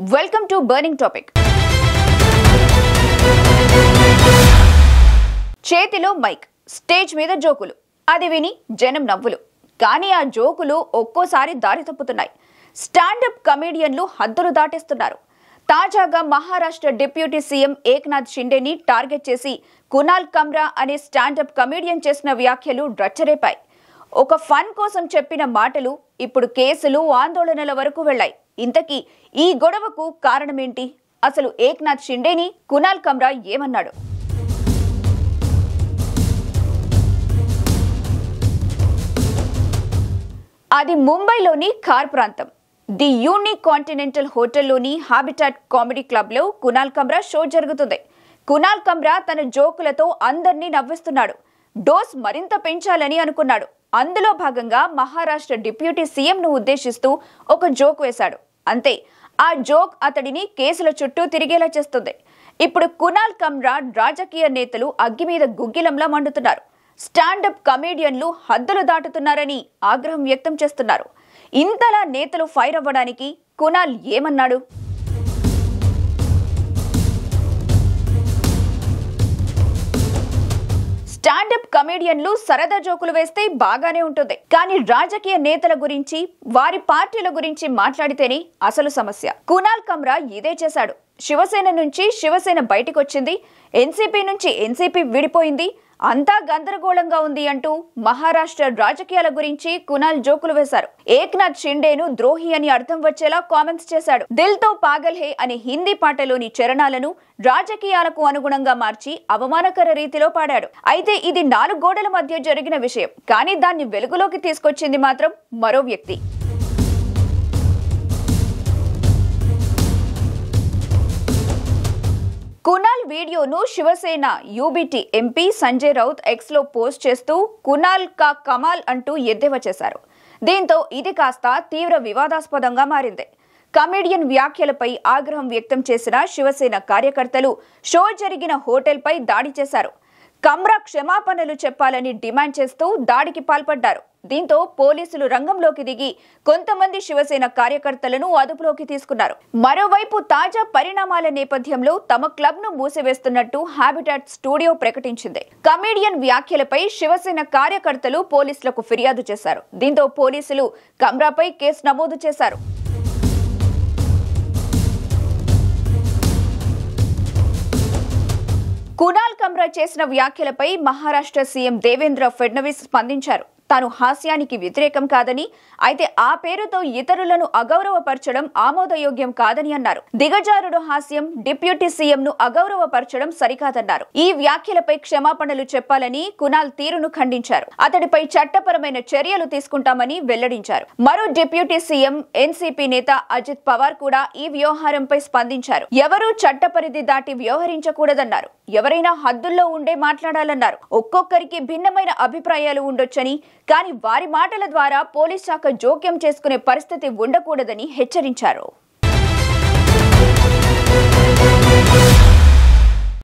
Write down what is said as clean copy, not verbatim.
Welcome to burning topic. చేతిలో mic, stage మీద జోకులు, అది విని జనం నవ్వులు. కానీ ఆ జోకులు ఒక్కోసారి దారి తప్పుతున్నాయి. స్టాండప్ కమెడియన్లు హద్దులు దాటేస్తున్నారు. తాజాగా మహారాష్ట్ర డిప్యూటీ సీఎం ఏక్నాథ్ షిండేని టార్గెట్ చేసి కునాల్ కమ్రా అనే స్టాండప్ కమెడియన్ చేసిన వ్యాఖ్యలు రచ్చరేపాయి. ఒక ఫన్ కోసం చెప్పిన మాటలు ఇప్పుడు కేసులు, ఆందోళనల వరకు వెళ్లాయి. ఇంతకీ ఈ గొడవకు కారణమేంటి? అసలు ఏక్నాథ్ షిండేని కునాల్ కమ్రా ఏమన్నాడు? అది ముంబైలోని ఖార్ ప్రాంతం. ది యూనిక్ కాంటినెంటల్ హోటల్లోని హాబిటాట్ కామెడీ క్లబ్లో కునాల్ కమ్రా షో జరుగుతుంది. కునాల్ కమ్రా తన జోకులతో అందర్నీ నవ్విస్తున్నాడు. డోస్ మరింత పెంచాలని అనుకున్నాడు. అందులో భాగంగా మహారాష్ట్ర డిప్యూటీ సీఎంను ఉద్దేశిస్తూ ఒక జోక్ వేశాడు. అంతే, ఆ జోక్ అతడిని కేసుల చుట్టూ తిరిగేలా చేస్తుంది. ఇప్పుడు కునాల్ కమ్రా రాజకీయ నేతలు అగ్గి మీద గుగ్గిలంలా మండుతున్నారు. స్టాండప్ కమెడియన్లు హద్దులు దాటుతున్నారని ఆగ్రహం వ్యక్తం చేస్తున్నారు. ఇంతలా నేతలు ఫైర్ అవ్వడానికి కునాల్ ఏమన్నాడు? స్టాండప్ కమెడియన్లు సరదా జోకులు వేస్తే బాగానే ఉంటుంది. కానీ రాజకీయ నేతల గురించి, వారి పార్టీల గురించి మాట్లాడితేనే అసలు సమస్య. కునాల్ కమ్రా ఇదే చేశాడు. శివసేన నుంచి శివసేన బయటకొచ్చింది, ఎన్సీపీ నుంచి ఎన్సీపీ విడిపోయింది, అంతా గందరగోళంగా ఉంది అంటూ మహారాష్ట్ర రాజకీయాల గురించి కునాల్ జోకులు వేశారు. ఏక్నాథ్ షిండేను ద్రోహి అని అర్థం వచ్చేలా కామెంట్స్ చేశాడు. దిల్ తో పాగల్ హే అనే హిందీ పాటలోని చరణాలను రాజకీయాలకు అనుగుణంగా మార్చి అవమానకర రీతిలో పాడాడు. అయితే ఇది 4 గోడల మధ్య జరిగిన విషయం. కానీ దాన్ని వెలుగులోకి తీసుకొచ్చింది మాత్రం మరో వ్యక్తి. కునాల్ వీడియోను Shivsena UBT MP Sanjay Raut X లో పోస్ట్ చేస్తూ కునాల్ కా కమాల్ అంటూ ఎద్దేవా చేశారు. దీంతో ఇది కాస్త తీవ్ర వివాదాస్పదంగా మారింది. కమెడియన్ వ్యాఖ్యలపై ఆగ్రహం వ్యక్తం చేసిన శివసేన కార్యకర్తలు షో జరిగిన హోటల్పై దాడి చేశారు. కమ్రా క్షమాపణలు చెప్పాలని డిమాండ్ చేస్తూ దాడికి పాల్పడ్డారు. దీంతో పోలీసులు రంగంలోకి దిగి కొంతమంది శివసేన కార్యకర్తలను అదుపులోకి తీసుకున్నారు. మరోవైపు తాజా పరిణామాల నేపథ్యంలో తమ క్లబ్ ను మూసివేస్తున్నట్టు హాబిటాట్ స్టూడియో ప్రకటించింది. కమెడియన్ వ్యాఖ్యలపై శివసేన కార్యకర్తలు పోలీసులకు ఫిర్యాదు చేశారు. దీంతో పోలీసులు కమ్రాపై కేసు నమోదు చేశారు. కునాల్ కమ్రా చేసిన వ్యాఖ్యలపై మహారాష్ట్ర సీఎం దేవేంద్ర ఫడ్నవీస్ స్పందించారు. తాను హాస్యానికి వ్యతిరేకం కాదని, అయితే ఆ పేరుతో ఇతరులను అగౌరవపరచడం ఆమోదయోగ్యం కాదని అన్నారు. దిగజారుడు హాస్యం, డిప్యూటీ సీఎం ను అగౌరవపరచడం సరికాదన్నారు. ఈ వ్యాఖ్యలపై క్షమాపణలు చెప్పాలని కునాల్ తీరును ఖండించారు. అతడిపై చట్టపరమైన చర్యలు తీసుకుంటామని వెల్లడించారు. మరో డిప్యూటీ సీఎం, ఎన్సీపీ నేత అజిత్ పవార్ కూడా ఈ వ్యవహారంపై స్పందించారు. ఎవరూ చట్టపరిధి దాటి వ్యవహరించకూడదన్నారు. ఎవరైనా హద్దుల్లో ఉండే మాట్లాడాలన్నారు. ఒక్కొక్కరికి భిన్నమైన అభిప్రాయాలు ఉండొచ్చని, కానీ వారి మాటల ద్వారా పోలీస్ శాఖ జోక్యం చేసుకునే పరిస్థితి ఉండకూడదని హెచ్చరించారు.